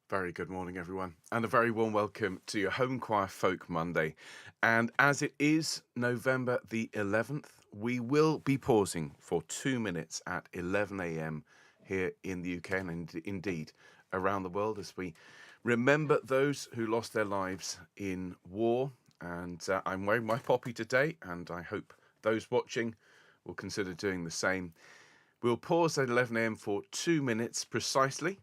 Very good morning, everyone, and a very warm welcome to your Home Choir Folk Monday. And as it is November the 11th, we will be pausing for 2 minutes at 11 a.m. here in the UK and indeed around the world as we remember those who lost their lives in war. And I'm wearing my poppy today, and I hope those watching will consider doing the same. We'll pause at 11 a.m. for 2 minutes precisely,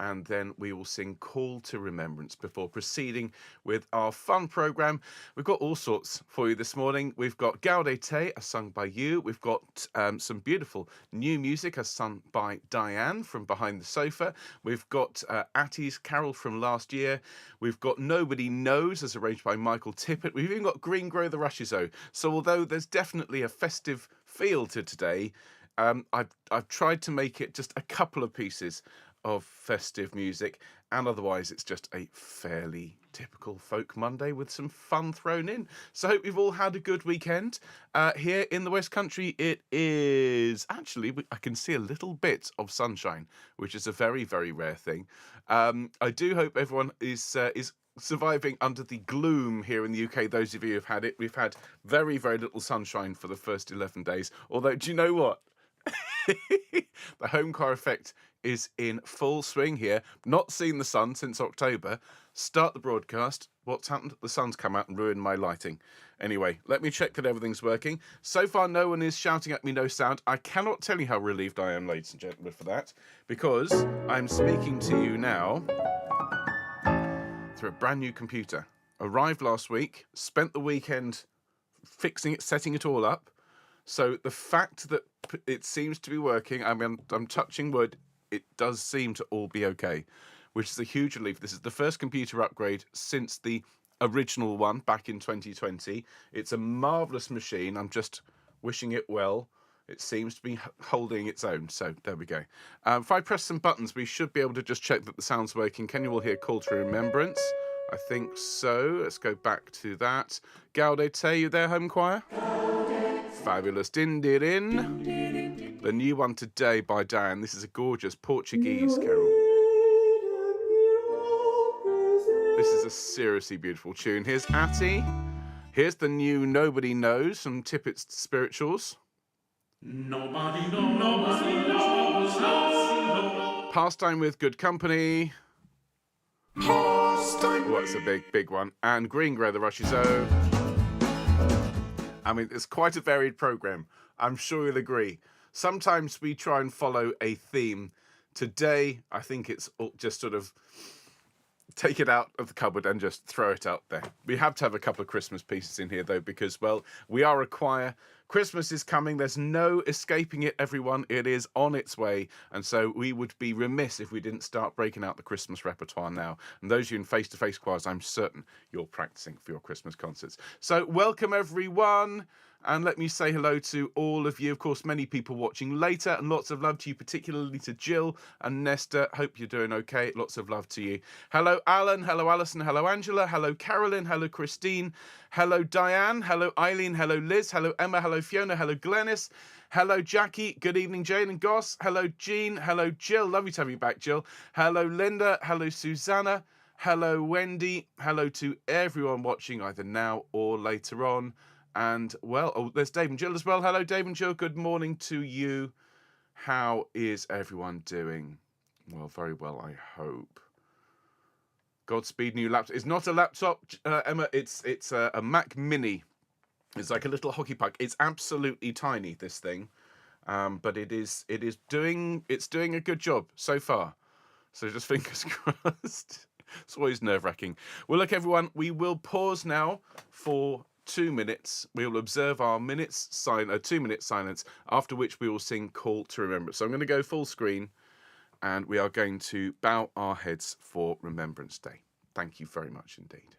and then we will sing Call to Remembrance before proceeding with our fun programme. We've got all sorts for you this morning. We've got Gaudete, as sung by you. We've got some beautiful new music, as sung by Diane from behind the sofa. We've got Attie's Carol from last year. We've got Nobody Knows, as arranged by Michael Tippett. We've even got Green Grow the Rushes, though. So although there's definitely a festive feel to today, I've tried to make it just a couple of pieces of festive music, and otherwise it's just a fairly typical folk Monday with some fun thrown in. So I hope you've all had a good weekend. Here in the West Country, it is actually, I can see a little bit of sunshine, which is a very, very rare thing. I do hope everyone is surviving under the gloom here in the UK. Those of you who've had it, we've had very, very little sunshine for the first 11 days. Although, do you know what? The home choir effect is in full swing here. Not seen the sun since October. Start the broadcast. What's happened? The sun's come out and ruined my lighting. Anyway, let me check that everything's working. So far, no one is shouting at me no sound. I cannot tell you how relieved I am, ladies and gentlemen, for that, because I'm speaking to you now through a brand new computer. Arrived last week, spent the weekend fixing it, setting it all up. So the fact that it seems to be working, I mean, I'm touching wood, it does seem to all be okay, which is a huge relief. This is the first computer upgrade since the original one back in 2020. It's a marvellous machine. I'm just wishing it well. It seems to be holding its own. So there we go. If I press some buttons, we should be able to just check that the sound's working. Can you all hear Call to Remembrance? I think so. Let's go back to that. Gaudete, you there, home choir? Fabulous. Dindirin. The new one today by Diane. This is a gorgeous Portuguese carol. This is a seriously beautiful tune. Here's Attie. Here's the new Nobody Knows from Tippett's Spirituals. Nobody knows, nobody knows. Pastime with Good Company. Pastime. Well, that's a big one. And Green Grow the Rushes O. I mean, it's quite a varied programme. I'm sure you'll agree. Sometimes we try and follow a theme. Today, I think it's just sort of take it out of the cupboard and just throw it out there. We have to have a couple of Christmas pieces in here, though, because, well, we are a choir. Christmas is coming. There's no escaping it, everyone. It is on its way. And so we would be remiss if we didn't start breaking out the Christmas repertoire now. And those of you in face-to-face choirs, I'm certain you're practicing for your Christmas concerts. So welcome, everyone. And let me say hello to all of you. Of course, many people watching later, and lots of love to you, particularly to Jill and Nesta. Hope you're doing okay. Lots of love to you. Hello, Alan. Hello, Alison. Hello, Angela. Hello, Carolyn. Hello, Christine. Hello, Diane. Hello, Eileen. Hello, Liz. Hello, Emma. Hello, Fiona. Hello, Glenys. Hello, Jackie. Good evening, Jane and Goss. Hello, Jean. Hello, Jill. Lovely to have you back, Jill. Hello, Linda. Hello, Susanna. Hello, Wendy. Hello to everyone watching either now or later on. And, well, oh, there's Dave and Jill as well. Hello, Dave and Jill. Good morning to you. How is everyone doing? Well, very well, I hope. Godspeed, new laptop. It's not a laptop, Emma. It's a Mac Mini. It's like a little hockey puck. It's absolutely tiny, this thing. But it's doing a good job so far. So just fingers crossed. It's always nerve-wracking. Well, look, everyone, we will pause now for 2 minutes. We will observe our 2-minute silence, after which we will sing Call to Remembrance. So I'm going to go full screen, and we are going to bow our heads for Remembrance Day. Thank you very much indeed.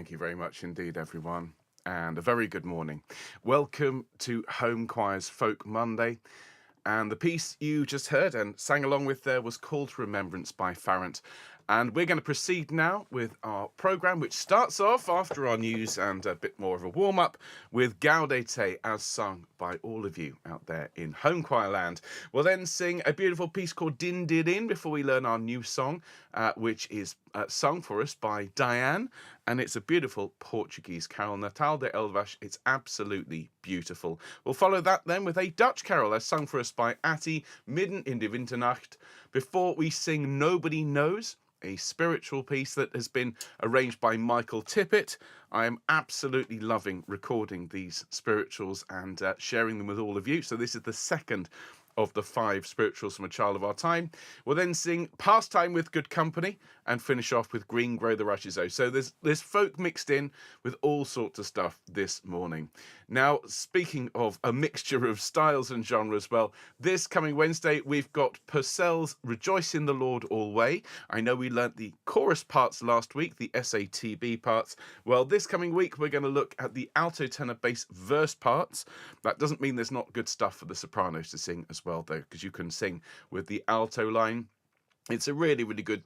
Thank you very much indeed, everyone, and a very good morning. Welcome to Home Choir's Folk Monday. And the piece you just heard and sang along with there was called Remembrance by Farrant. And we're going to proceed now with our programme, which starts off after our news and a bit more of a warm-up with Gaudete, as sung by all of you out there in Home Choir land. We'll then sing a beautiful piece called Dindirin before we learn our new song, which is sung for us by Diane. And it's a beautiful Portuguese carol, Natal de Elvas. It's absolutely beautiful. We'll follow that then with a Dutch carol as sung for us by Atty, Midden in de Winternacht. Before we sing Nobody Knows, a spiritual piece that has been arranged by Michael Tippett. I am absolutely loving recording these spirituals and sharing them with all of you. So this is the second of the 5 spirituals from A Child of Our Time. We'll then sing Pastime with Good Company and finish off with Green Grow the Rushes. So there's folk mixed in with all sorts of stuff this morning. Now, speaking of a mixture of styles and genres, well, this coming Wednesday, we've got Purcell's Rejoice in the Lord Alway. I know we learnt the chorus parts last week, the SATB parts. Well, this coming week, we're going to look at the alto, tenor, bass, verse parts. That doesn't mean there's not good stuff for the sopranos to sing as well, though, because you can sing with the alto line. It's a really, really good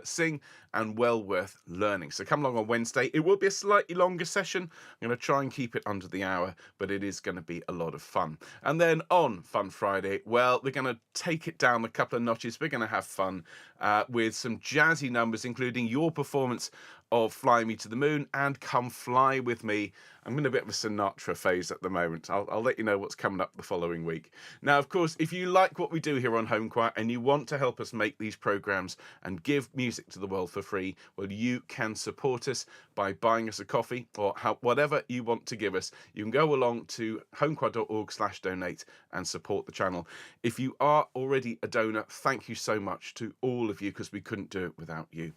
sing and well worth learning. So come along on Wednesday. It will be a slightly longer session. I'm going to try and keep it under the hour, but it is going to be a lot of fun. And then on Fun Friday, well, we're going to take it down a couple of notches. We're going to have fun with some jazzy numbers, including your performance of Fly Me to the Moon and Come Fly With Me. I'm in a bit of a Sinatra phase at the moment. I'll let you know what's coming up the following week. Now, of course, if you like what we do here on Home Choir and you want to help us make these programmes and give music to the world for free, well, you can support us by buying us a coffee or whatever you want to give us. You can go along to homechoir.org/donate and support the channel. If you are already a donor, thank you so much to all of you, because we couldn't do it without you.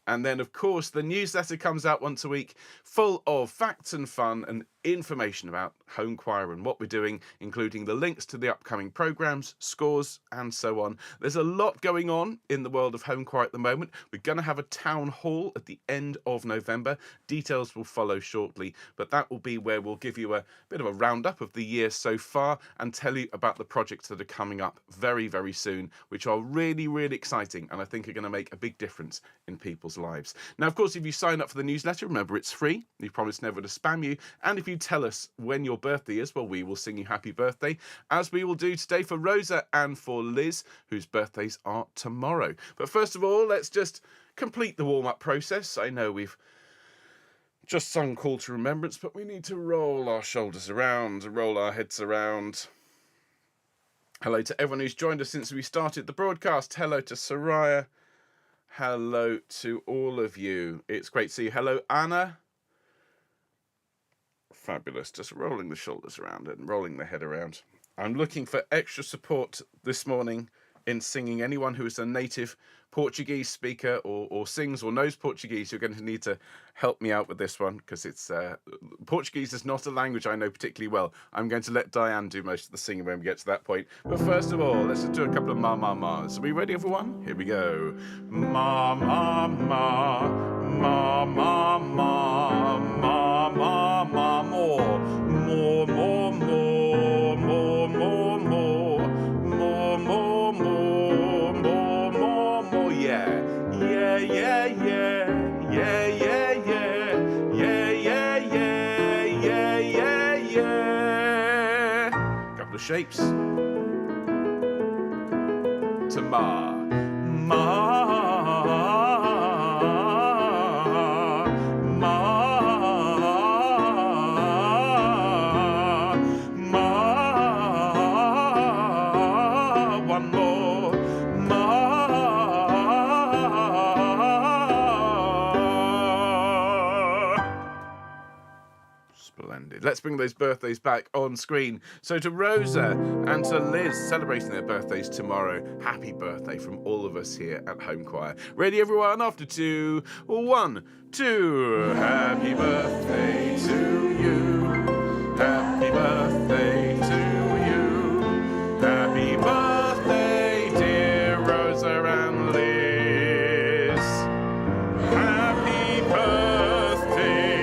And then, of course, the newsletter comes out once a week, full of facts and fun and information about Home Choir and what we're doing, including the links to the upcoming programmes, scores, and so on. There's a lot going on in the world of Home Choir at the moment. We're going to have a town hall at the end of November. Details will follow shortly, but that will be where we'll give you a bit of a roundup of the year so far and tell you about the projects that are coming up very, very soon, which are really, really exciting and I think are going to make a big difference in people's lives. Now, of course, if you sign up for the newsletter, remember it's free. We promise never to spam you. And if you tell us when your birthday is, well, we will sing you happy birthday, as we will do today for Rosa and for Liz, whose birthdays are tomorrow. But first of all, let's just complete the warm-up process. I know we've just sung Call to Remembrance, but we need to roll our shoulders around, roll our heads around. Hello to everyone who's joined us since we started the broadcast. Hello to Soraya. Hello to all of you. It's great to see you. Hello, Anna. Fabulous. Just rolling the shoulders around and rolling the head around. I'm looking for extra support this morning in singing. Anyone who is a native Portuguese speaker or sings or knows Portuguese, you're going to need to help me out with this one, because it's Portuguese is not a language I know particularly well. I'm going to let Diane do most of the singing when we get to that point. But first of all, let's just do a couple of ma-ma-mas. Are we ready, everyone? Here we go. Ma-ma-ma, ma-ma-ma, ma-ma-ma, more, more, more, more, more, more, more, more, more, more, more, more, more, yeah, yeah, yeah, yeah, yeah, yeah, yeah, yeah, yeah, yeah, yeah, yeah, yeah. Couple of shapes. To ma, ma. Let's bring those birthdays back on screen. So to Rosa and to Liz, celebrating their birthdays tomorrow, happy birthday from all of us here at Home Choir. Ready, everyone? After 2, 1, 2. Happy birthday to you. Happy birthday to you. Happy birthday, dear Rosa and Liz. Happy birthday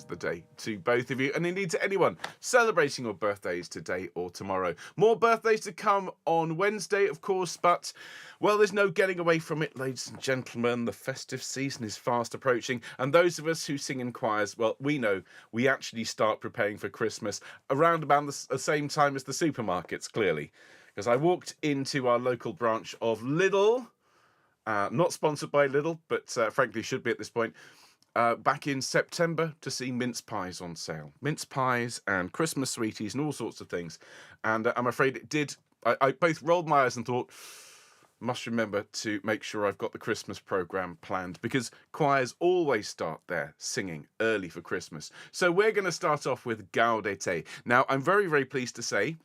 Valentine's Day to both of you, and indeed to anyone celebrating your birthdays today or tomorrow. More birthdays to come on Wednesday, of course, but, well, there's no getting away from it, ladies and gentlemen. The festive season is fast approaching, and those of us who sing in choirs, well, we know we actually start preparing for Christmas around about the same time as the supermarkets, clearly. Because I walked into our local branch of Lidl, not sponsored by Lidl, but frankly should be at this point, back in September to see mince pies on sale. Mince pies and Christmas sweeties and all sorts of things. And I'm afraid it did. I both rolled my eyes and thought, must remember to make sure I've got the Christmas programme planned, because choirs always start their singing early for Christmas. So we're going to start off with Gaudete. Now, I'm very, very pleased to say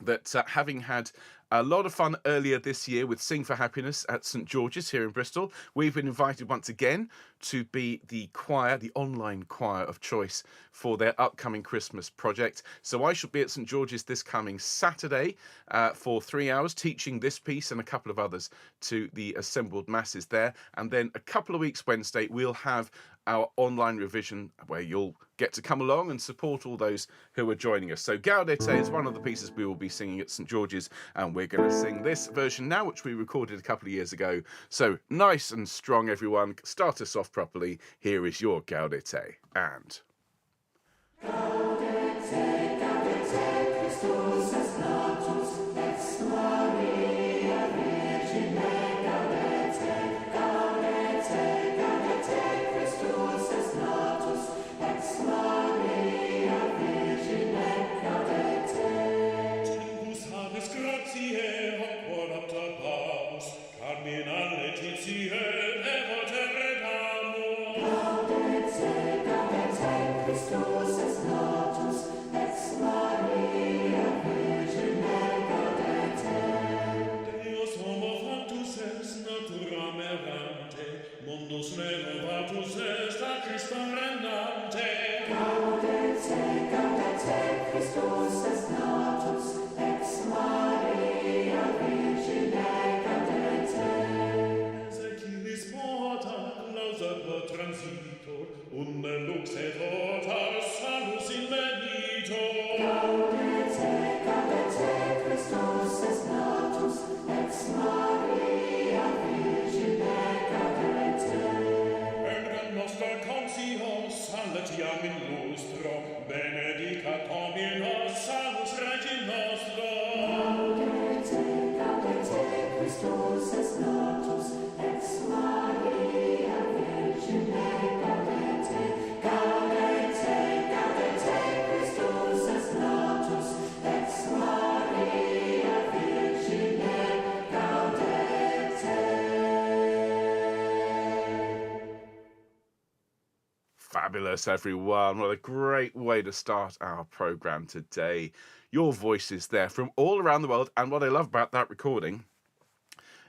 that having had a lot of fun earlier this year with Sing for Happiness at St George's here in Bristol, we've been invited once again to be the choir, the online choir of choice for their upcoming Christmas project. So I shall be at St George's this coming Saturday for 3 hours, teaching this piece and a couple of others to the assembled masses there. And then a couple of weeks Wednesday, we'll have our online revision where you'll get to come along and support all those who are joining us. So Gaudete is one of the pieces we will be singing at St George's, and we're going to sing this version now, which we recorded a couple of years ago. So nice and strong, everyone. Start us off properly. Here is your Gaudete. And... Gaudete, Gaudete, Christus est natus, ex Maria Virgine. Gaudete, Gaudete, Gaudete, Christus est natus, ex Maria Virgine. Gaudete. Tempus habes gratiae, hoc voluptas Paus, Carmina Laetitiae, evote redamus. Gaudete, Gaudete, Christus est natus, ex Maria Virgine. Gaudete. Deus homo factus est, natura merante, mundus renovatus est, a Christo rendante. Gaudete, Gaudete, Christus est natus, ex Maria Virgine. Gaudete. Ezechilis porta, clausa per transitor, unde lux et totas salus invenitor. Gaudete, Gaudete, Christus est natus, ex Maria Virgine. Gaudete. Erga nostra conscio salutiam in lustro, benedicat Dominus salus Regi nostro. Gaudete, Gaudete, Christus est natus, ex Maria Virgine. Gaudete. Gaudete, Gaudete, Christus est natus, ex Maria Virgine. Gaudete. Fabulous, everyone. What a great way to start our programme today. Your voices there from all around the world. And what I love about that recording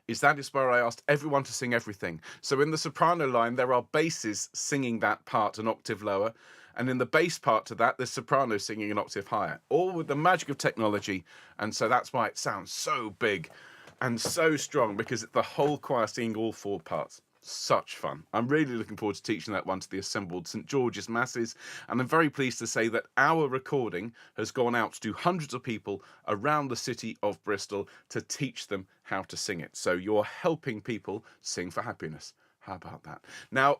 is that is where I asked everyone to sing everything. So in the soprano line, there are basses singing that part an octave lower. And in the bass part to that, there's soprano singing an octave higher. All with the magic of technology. And so that's why it sounds so big and so strong, because it's the whole choir singing all four parts. Such fun. I'm really looking forward to teaching that one to the assembled St George's masses, and I'm very pleased to say that our recording has gone out to hundreds of people around the city of Bristol to teach them how to sing it. So you're helping people sing for happiness. How about that? Now,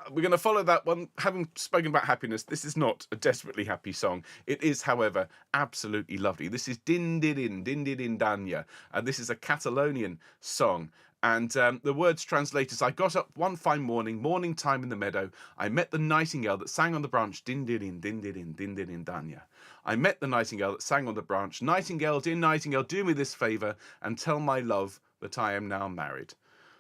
we're going to follow that one. Having spoken about happiness, this is not a desperately happy song. It is, however, absolutely lovely. This is Dindirin, Dindirin Danya, and this is a Catalonian song. And the words translate as, I got up one fine morning, morning time in the meadow. I met the nightingale that sang on the branch, Dindirin, Dindirin, Dindirin Danya. I met the nightingale that sang on the branch, Nightingale, dear nightingale, do me this favour and tell my love that I am now married.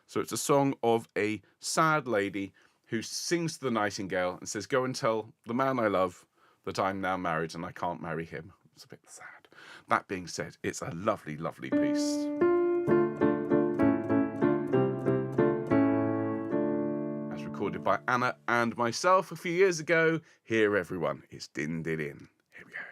So it's a song of a sad lady who sings to the nightingale and says, go and tell the man I love that I'm now married and I can't marry him. It's a bit sad. That being said, it's a lovely, lovely piece. Recorded by Anna and myself a few years ago. Here, everyone, is Dindirin. Here we go.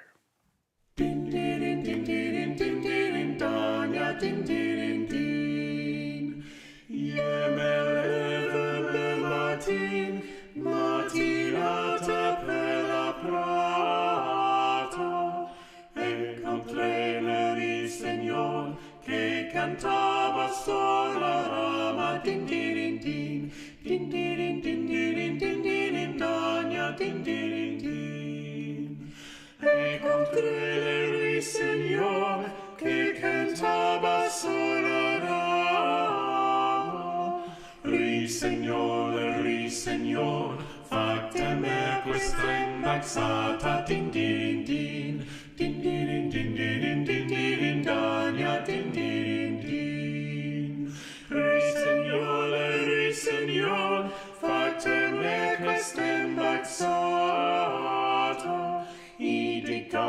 Dindirin, Dindirin, Dindirin, Danya, Dindirin, Din. Yemele, Martin, Martin, Ata, cantava sola rama, dindirin din, dindirin dindirin dindirin dagna, dindirin din. E contre le ruissegnol che cantava sola rama, ruissegnol, ruissegnol, fate me questa imbaxata, dindirin din, dindirin dindirin dindirin dagna, dindirin din. Ruissegnol, ruissegnol, fate me questa imbaxata, idica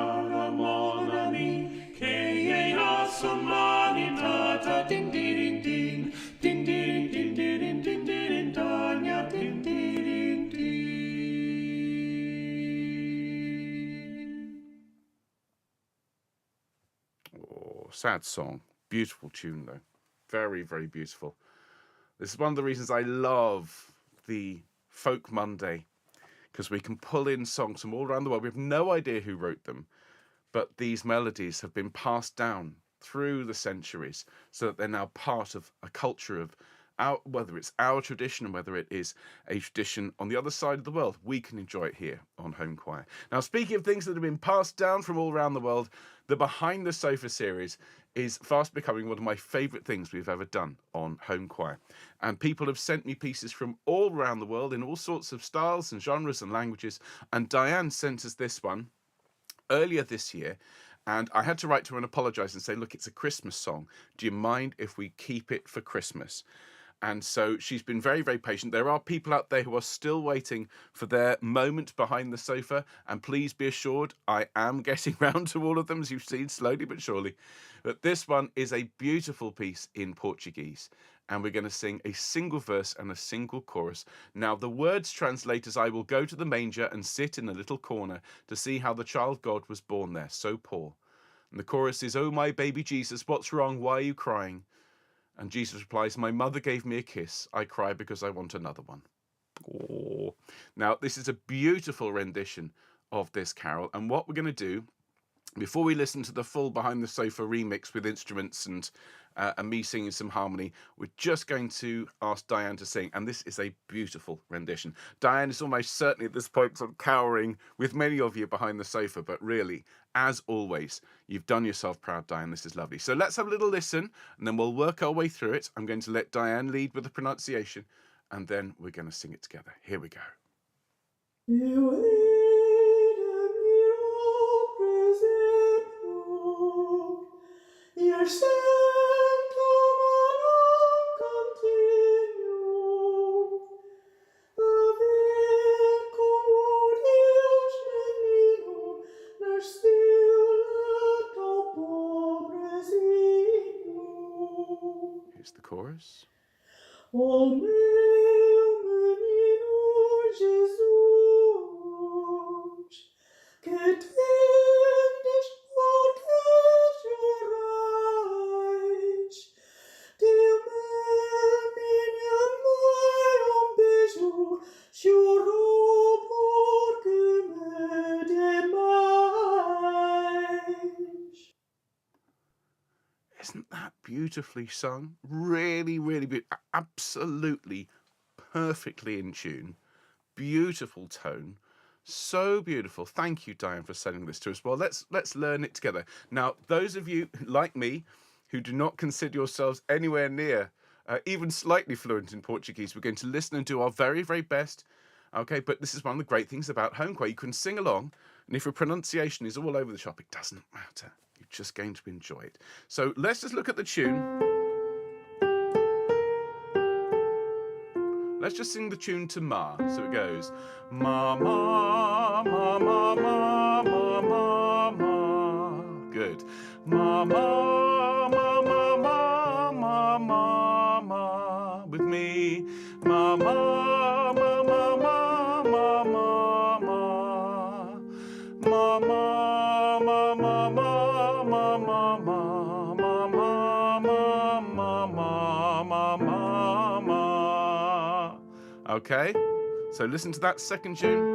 mon ami, che ea son manitata, dindirin din, dindirin dindirin dindirin dagna, dindirin din. Oh, sad song. Beautiful tune, though. Very, very beautiful. This is one of the reasons I love the Folk Monday, because we can pull in songs from all around the world. We have no idea who wrote them, but these melodies have been passed down through the centuries so that they're now part of a culture of whether it's our tradition and whether it is a tradition on the other side of the world. We can enjoy it here on Home Choir. Now, speaking of things that have been passed down from all around the world, the Behind the Sofa series is fast becoming one of my favourite things we've ever done on Home Choir. And people have sent me pieces from all around the world in all sorts of styles and genres and languages. And Diane sent us this one earlier this year. And I had to write to her and apologise and say, look, it's a Christmas song. Do you mind if we keep it for Christmas? And so she's been very, very patient. There are people out there who are still waiting for their moment behind the sofa. And please be assured, I am getting round to all of them, as you've seen, slowly but surely. But this one is a beautiful piece in Portuguese. And we're going to sing a single verse and a single chorus. Now, the words translate as, I will go to the manger and sit in a little corner to see how the child God was born there, so poor. And the chorus is, oh, my baby Jesus, what's wrong? Why are you crying? And Jesus replies, my mother gave me a kiss. I cry because I want another one. Oh. Now, this is a beautiful rendition of this carol. And what we're going to do, before we listen to the full Behind the Sofa remix with instruments and me singing some harmony, we're just going to ask Diane to sing. And this is a beautiful rendition. Diane is almost certainly at this point sort of cowering with many of you behind the sofa. But really, as always, you've done yourself proud, Diane. This is lovely. So let's have a little listen, and then we'll work our way through it. I'm going to let Diane lead with the pronunciation, and then we're going to sing it together. Here we go. Here's the chorus. O meu menino Jesus, que tendes por que chorais, deu-me minha mãe beijo, chorou porque me demais. Isn't that beautifully sung? Really, really beautiful. Absolutely perfectly in tune. Beautiful tone. So beautiful. Thank you, Diane, for sending this to us. Well, let's learn it together. Now, those of you like me who do not consider yourselves anywhere near even slightly fluent in Portuguese, we're going to listen and do our very, very best. Okay, but this is one of the great things about home choir. You can sing along, and if your pronunciation is all over the shop, it doesn't matter. You're just going to enjoy it. So let's just look at the tune. Let's just sing the tune to Ma. So it goes, Ma, ma, ma, ma, ma, ma, ma, ma. Good. Ma, ma, ma, ma, ma, ma, ma, ma. With me. Ma, ma, ma, ma, ma, ma, ma, ma. Ma, ma, ma, ma, ma, ma, ma, ma, ma, ma, ma, ma, ma, ma. Okay, so listen to that second tune.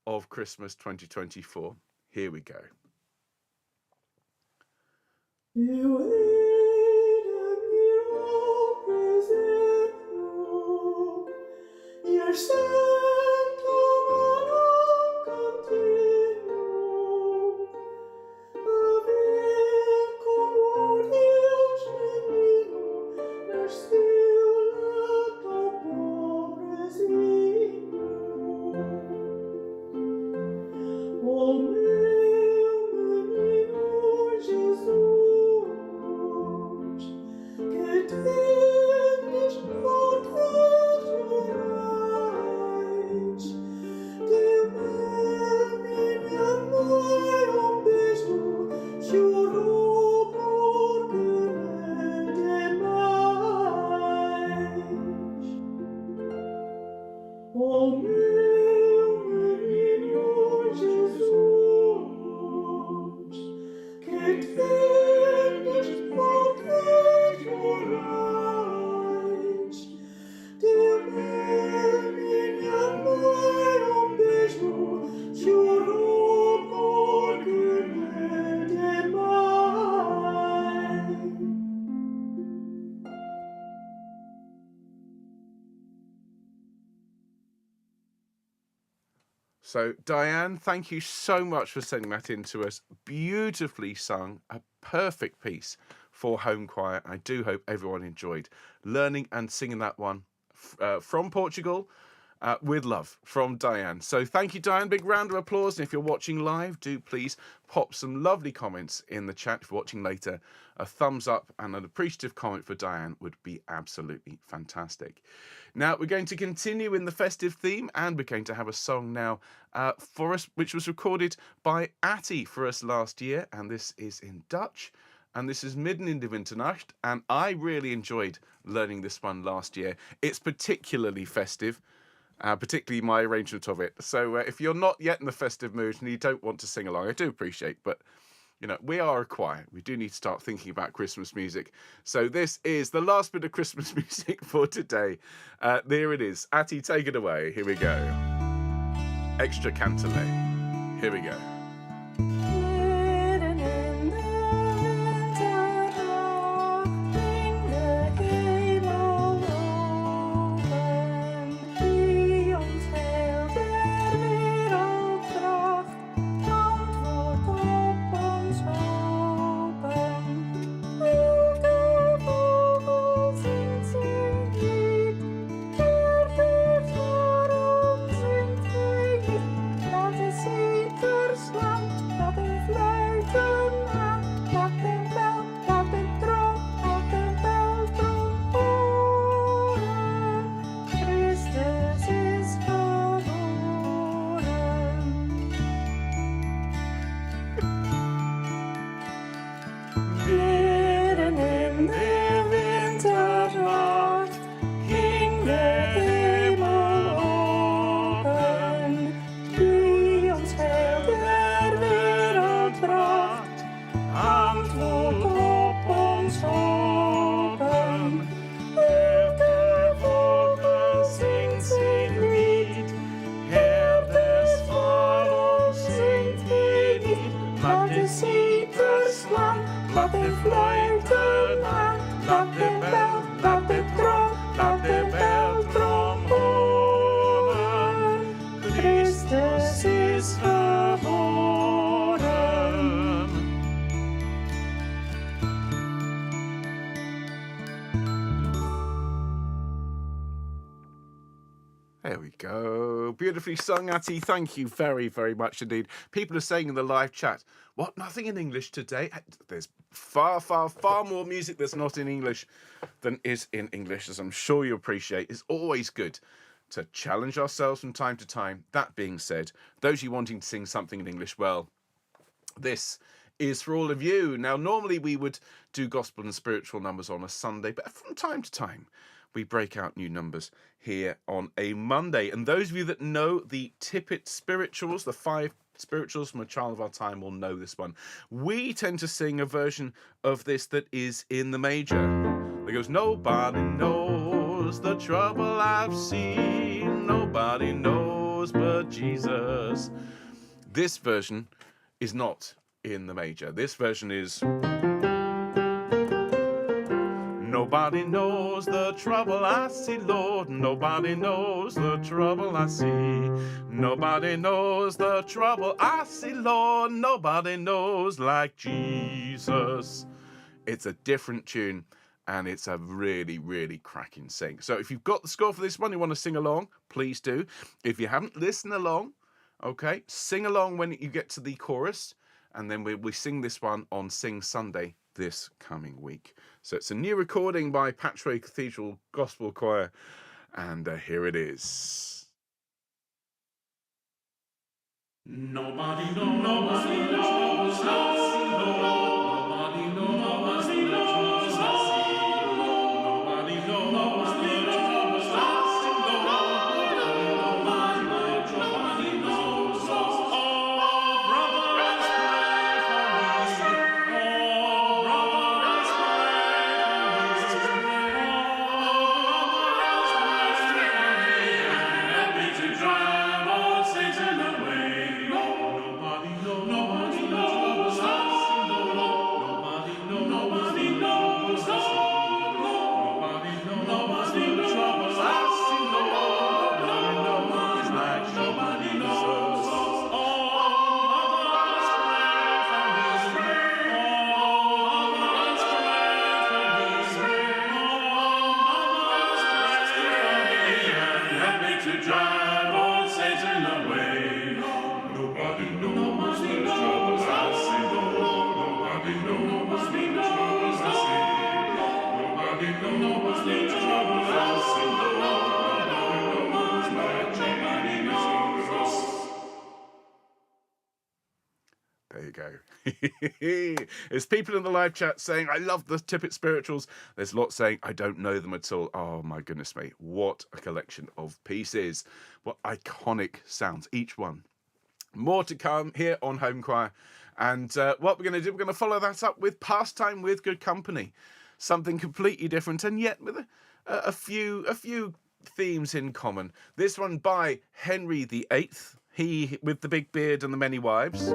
of Christmas 2024. Here we go. So, Diane, thank you so much for sending that in to us. Beautifully sung, a perfect piece for home choir. I do hope everyone enjoyed learning and singing that one from Portugal with love from Diane. So thank you, Diane. Big round of applause. And if you're watching live, do please pop some lovely comments in the chat. If you're watching later, a thumbs up and an appreciative comment for Diane would be absolutely fantastic. Now, we're going to continue in the festive theme, and we're going to have a song now for us, which was recorded by Atty for us last year, and this is in Dutch, and this is Midden in de Winternacht, and I really enjoyed learning this one last year. It's particularly festive, particularly my arrangement of it. So if you're not yet in the festive mood and you don't want to sing along, I do appreciate, but you know, we are a choir. We do need to start thinking about Christmas music. So this is the last bit of Christmas music for today. There it is. Atty, take it away. Here we go. Extra cantilene. Here we go. There we go. Beautifully sung, Atty. Thank you very, very much indeed. People are saying in the live chat, what, nothing in English today? There's far, far, far more music that's not in English than is in English, as I'm sure you appreciate. It's always good to challenge ourselves from time to time. That being said, those of you wanting to sing something in English, well, this is for all of you. Now, normally we would do gospel and spiritual numbers on a Sunday, but from time to time, we break out new numbers here on a Monday. And those of you that know the Tippett spirituals, the 5 spirituals from A Child of Our Time, will know this one. We tend to sing a version of this that is in the major. It goes, nobody knows the trouble I've seen. Nobody knows knows but Jesus. This version is not in the major. This version is... Nobody knows the trouble I see, Lord. Nobody knows the trouble I see. Nobody knows the trouble I see, Lord. Nobody knows like Jesus. It's a different tune, and it's a really, really cracking sing. So if you've got the score for this one, you want to sing along, please do. If you haven't, listen along, okay? Sing along when you get to the chorus, and then we sing this one on Sing Sunday this coming week. So it's a new recording by Patchway Cathedral Gospel Choir, and here it is. Nobody knows, nobody knows, nobody knows, nobody knows, nobody knows, nobody knows. Oh, brothers, pray for me. Oh, brothers, pray for me. Help me to drive old Satan away. Nobody knows, nobody knows, nobody knows, nobody knows troubles I see, nobody knows like nobody knows. Oh, mothers pray for me, oh, mothers pray for me, help me to drive old Satan away. Nobody knows the troubles I see, nobody knows the troubles I see, nobody knows the troubles I see, nobody knows like nobody knows. There you go. There's people in the live chat saying, I love the Tippett spirituals. There's lots saying, I don't know them at all. Oh my goodness me. What a collection of pieces. What iconic sounds, each one. More to come here on Home Choir. And what we're going to do, we're going to follow that up with Pastime with Good Company. Something completely different, and yet with a few themes in common. This one by Henry VIII, he with the big beard and the many wives.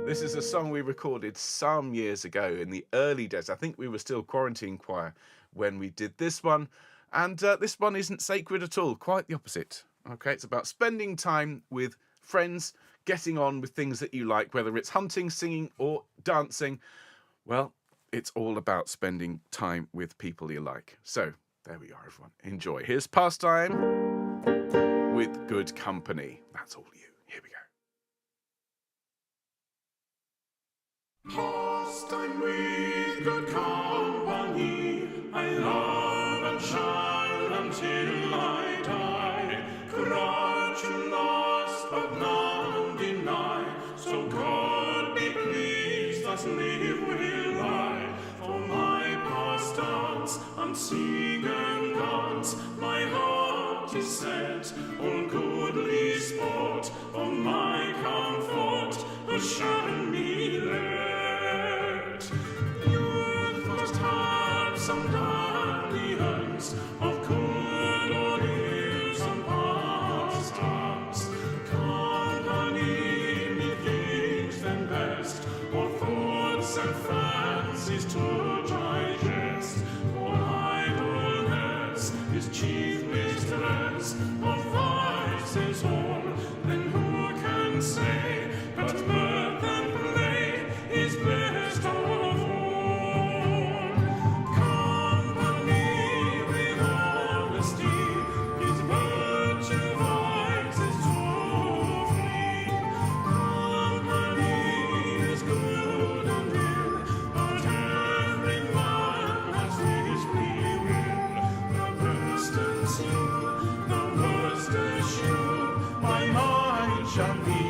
This is a song we recorded some years ago in the early days. I think we were still quarantine choir when we did this one. And this one isn't sacred at all, quite the opposite. Okay, it's about spending time with friends, getting on with things that you like, whether it's hunting, singing, or dancing. Well, it's all about spending time with people you like. So, there we are, everyone. Enjoy. Here's Pastime with Good Company. That's all you. Here we go. Pastime with good company, I love and shall until I die. Corruption lost, but none deny. So God be pleased, thus live will I. For my pastimes, and sing and dance, my heart is set on goodly sport. For my comfort, shall me let. Youth must have some dalliance of good or ill, some pastimes. Company methinks them best, or thoughts and fancies to digest. For idleness is chief mistress of vices all. Then who can say but mirth and play is best of all? Company with honesty is virtue, vices to flee. Company is good and ill, but every man has his free will. The best ensue, the worst eschew. My mind shall be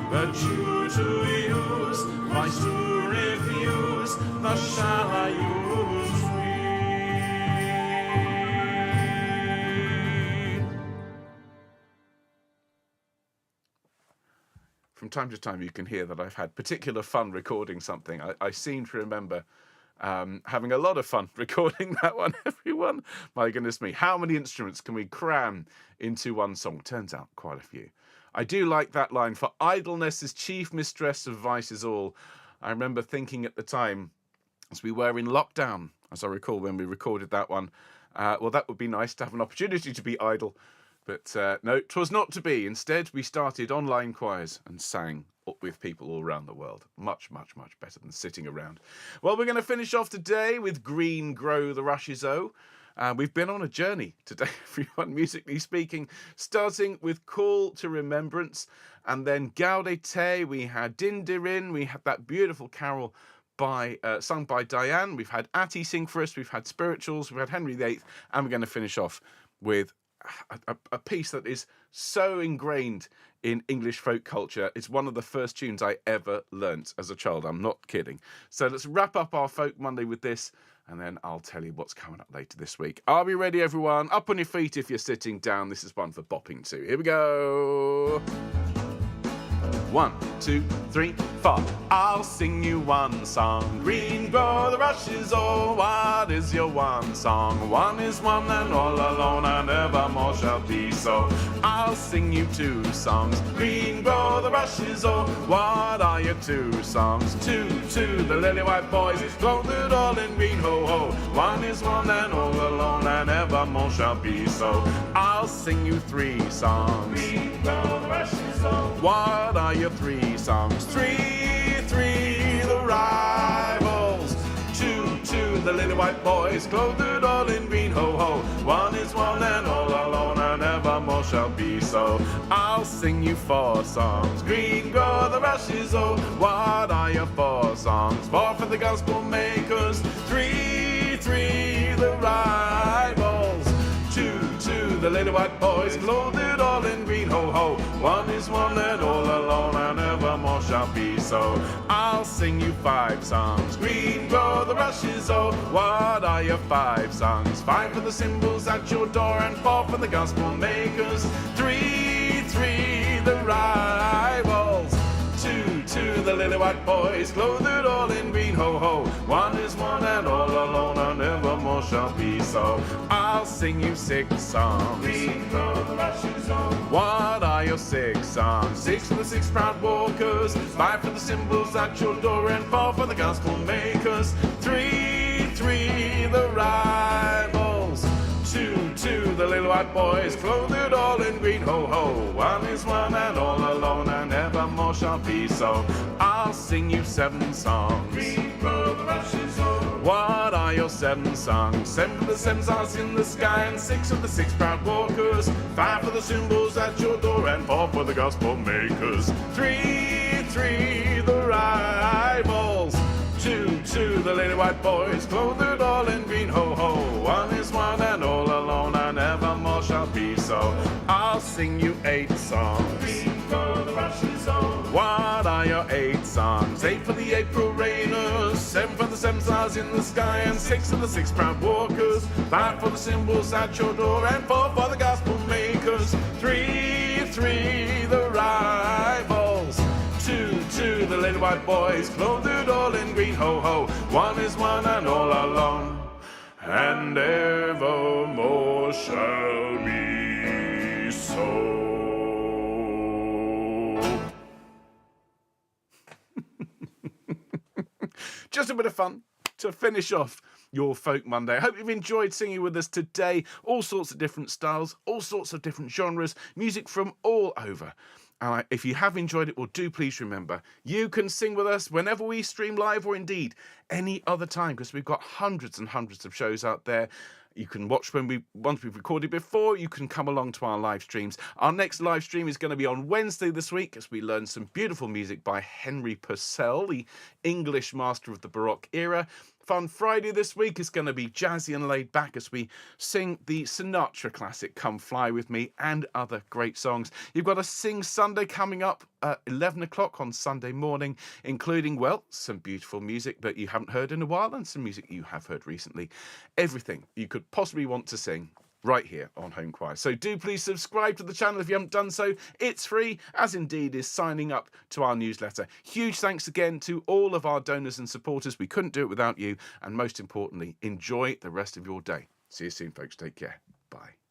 virtue to use, vice to refuse, thus shall I use free. From time to time you can hear that I've had particular fun recording something. I seem to remember Having a lot of fun recording that one, everyone. My goodness me, how many instruments can we cram into one song? Turns out quite a few. I do like that line, for idleness is chief mistress of vices all. I remember thinking at the time, as we were in lockdown, as I recall when we recorded that one, well, that would be nice to have an opportunity to be idle. But no, 'twas not to be. Instead, we started online choirs and sang with people all around the world. Much, much, much better than sitting around. Well, we're going to finish off today with Green Grow the Rushes O. We've been on a journey today, everyone, musically speaking, starting with Call to Remembrance, and then Gaudete. We had Dindirin. We had that beautiful carol sung by Diane. We've had Atty sing for us. We've had spirituals. We've had Henry VIII, and we're going to finish off with a piece that is so ingrained in English folk culture. It's one of the first tunes I ever learnt as a child. I'm not kidding. So let's wrap up our Folk Monday with this, and then I'll tell you what's coming up later this week. Are we ready, everyone? Up on your feet if you're sitting down. This is one for bopping to. Here we go. 1, 2, 3, 4. I'll sing you one song. Green grow the rushes, oh, what is your one song? One is one and all alone and evermore shall be so. I'll sing you two songs. Green grow the rushes, oh, what are your two songs? Two, the lily white boys, clothed all in green, ho, ho. One is one and all alone and evermore shall be so. I'll sing you three songs. Green grow the rushes, oh, what are your three songs? Three, the rivals. Two, the lily white boys, clothed all in green, ho, ho. One is one and all alone and evermore shall be so. I'll sing you four songs. Green grow the rushes, oh, what are your four songs? Four for the gospel makers. Three, the rivals. Two, the lily white boys, clothed all in green, ho, ho. One is one and all alone and evermore shall be so. I'll sing you five songs. Green grow the rushes, oh, what are your five songs? Five for the cymbals at your door and four for the gospel makers. Three, the rivals. Two, the lily white boys, clothed all in green, ho, ho. One is one and all alone and evermore shall be so. I'll sing you six songs. Green grow the rushes, oh, what are your six songs? Six for the six proud walkers, five for the cymbals at your door and four for the gospel makers. Three, the rivals. Two, the little white boys, clothed all in green, ho, ho. One is one and all alone and evermore shall be so. I'll sing you seven songs. Green grow the rushes, oh, what are your seven songs? Seven for the seven stars in the sky and six of the six proud walkers. Five for the cymbals at your door and four for the gospel makers. Three, the rivals. Two, the lily white boys, clothed all in green, ho, ho. One is one and all alone and evermore shall be so. I'll sing you eight songs. Green grow the rushes, oh, what are your eight songs? Eight for the April rainers, seven for the seven stars in the sky and six for the six proud walkers. Five for the cymbals at your door and four for the gospel makers. Three, the rivals. Two, the lily white boys, clothed all in green, ho, ho. One is one and all alone and evermore shall be so. Just a bit of fun to finish off your Folk Monday. I hope you've enjoyed singing with us today. All sorts of different styles, all sorts of different genres, music from all over. If you have enjoyed it, well, do please remember, you can sing with us whenever we stream live or indeed any other time, because we've got hundreds and hundreds of shows out there. You can watch once we've recorded before. You can come along to our live streams. Our next live stream is going to be on Wednesday this week as we learn some beautiful music by Henry Purcell, the English master of the Baroque era. Fun Friday this week is going to be jazzy and laid back as we sing the Sinatra classic Come Fly With Me and other great songs. You've got a Sing Sunday coming up at 11 o'clock on Sunday morning, including, well, some beautiful music that you haven't heard in a while and some music you have heard recently. Everything you could possibly want to sing right here on Home Choir. So do please subscribe to the channel if you haven't done so. It's free, as indeed is signing up to our newsletter. Huge thanks again to all of our donors and supporters. We couldn't do it without you. And most importantly, enjoy the rest of your day. See you soon, folks. Take care. Bye.